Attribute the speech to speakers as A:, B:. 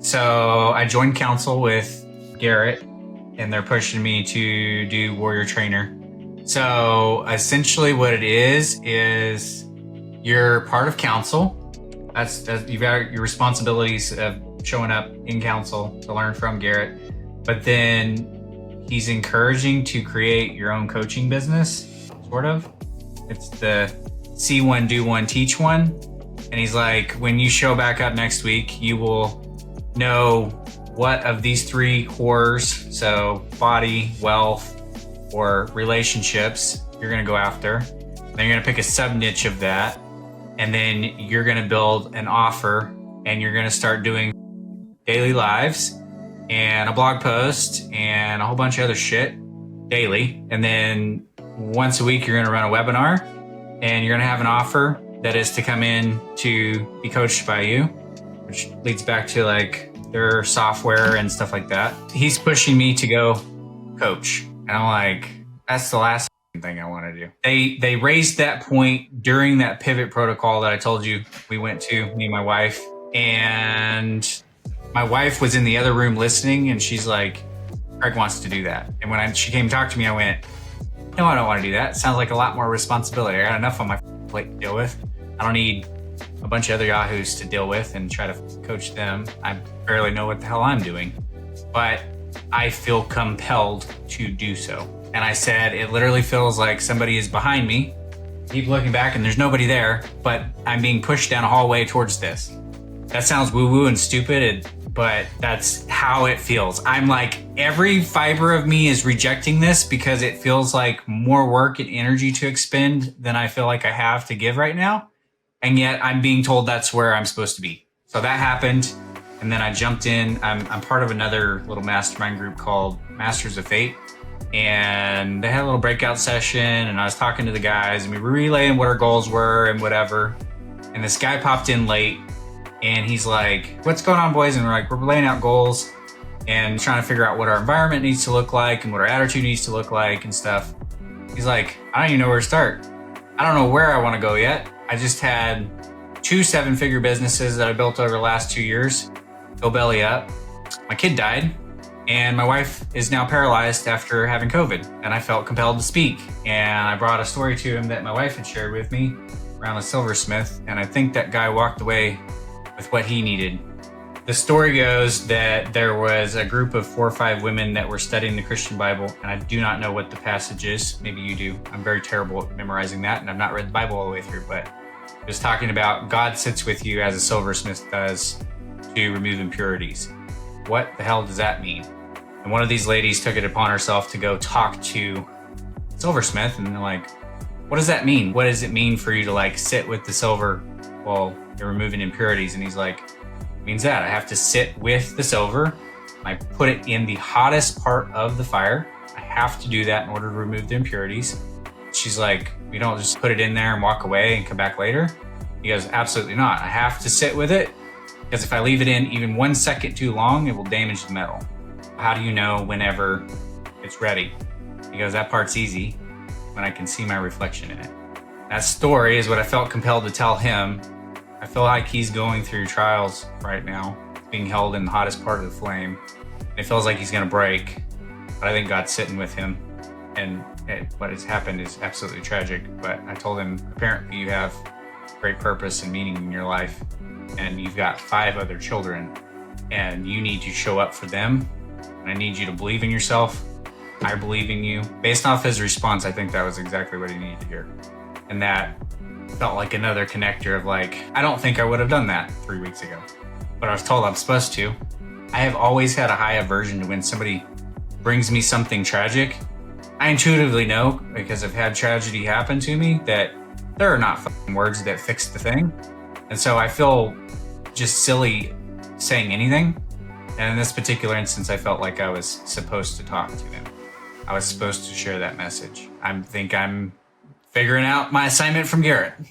A: So I joined council with Garrett, and they're pushing me to do warrior trainer. So essentially what it is you're part of council. That's you've got your responsibilities of showing up in council to learn from Garrett. But then he's encouraging to create your own coaching business, sort of. It's the see one, do one, teach one. And he's like, when you show back up next week, you will know what of these three cores, so body, wealth, or relationships, you're going to go after. Then you're going to pick a sub niche of that. And then you're going to build an offer, and you're going to start doing daily lives and a blog post and a whole bunch of other shit daily. And then once a week, you're going to run a webinar, and you're going to have an offer that is to come in to be coached by you, which leads back to like their software and stuff like that. He's pushing me to go coach. And I'm like, that's the last thing I want to do. They raised that point during that pivot protocol that I told you we went to, me and my wife. And my wife was in the other room listening, and she's like, Craig wants to do that. And when she came to talk to me, I went, no, I don't want to do that. It sounds like a lot more responsibility. I got enough on my plate to deal with. I don't need a bunch of other yahoos to deal with and try to coach them. I barely know what the hell I'm doing, but I feel compelled to do so. And I said, it literally feels like somebody is behind me. Keep looking back and there's nobody there, but I'm being pushed down a hallway towards this. That sounds woo-woo and stupid, but that's how it feels. I'm like, every fiber of me is rejecting this because it feels like more work and energy to expend than I feel like I have to give right now. And yet I'm being told that's where I'm supposed to be. So that happened. And then I jumped in. I'm part of another little mastermind group called Masters of Fate. And they had a little breakout session, and I was talking to the guys, and we were relaying what our goals were and whatever. And this guy popped in late, and he's like, what's going on, boys? And we're like, we're laying out goals and trying to figure out what our environment needs to look like and what our attitude needs to look like and stuff. He's like, I don't even know where to start. I don't know where I want to go yet. I just had 2 7-figure businesses that I built over the last 2 years go belly up. My kid died, and my wife is now paralyzed after having COVID, and I felt compelled to speak. And I brought a story to him that my wife had shared with me around the Silversmith, and I think that guy walked away with what he needed. The story goes that there was a group of 4 or 5 women that were studying the Christian Bible, and I do not know what the passage is. Maybe you do. I'm very terrible at memorizing that, and I've not read the Bible all the way through, but it was talking about God sits with you as a silversmith does to remove impurities. What the hell does that mean? And one of these ladies took it upon herself to go talk to silversmith, and they're like, what does that mean? What does it mean for you to like sit with the silver while you're removing impurities? And he's like, it means that I have to sit with the silver. I put it in the hottest part of the fire. I have to do that in order to remove the impurities. She's like, we don't just put it in there and walk away and come back later. He goes, absolutely not. I have to sit with it, because if I leave it in even 1 second too long, it will damage the metal. How do you know whenever it's ready? He goes, that part's easy, when I can see my reflection in it. That story is what I felt compelled to tell him. I feel like he's going through trials right now, being held in the hottest part of the flame. It feels like he's gonna break, but I think God's sitting with him. And what has happened is absolutely tragic, but I told him, apparently you have great purpose and meaning in your life, and you've got 5 other children, and you need to show up for them. And I need you to believe in yourself. I believe in you. Based off his response, I think that was exactly what he needed to hear. And that felt like another connector of like, I don't think I would have done that 3 weeks ago, but I was told I'm supposed to. I have always had a high aversion to when somebody brings me something tragic. I intuitively know, because I've had tragedy happen to me, that there are not fucking words that fix the thing. And so I feel just silly saying anything. And in this particular instance, I felt like I was supposed to talk to them. I was supposed to share that message. I think I'm figuring out my assignment from Garrett.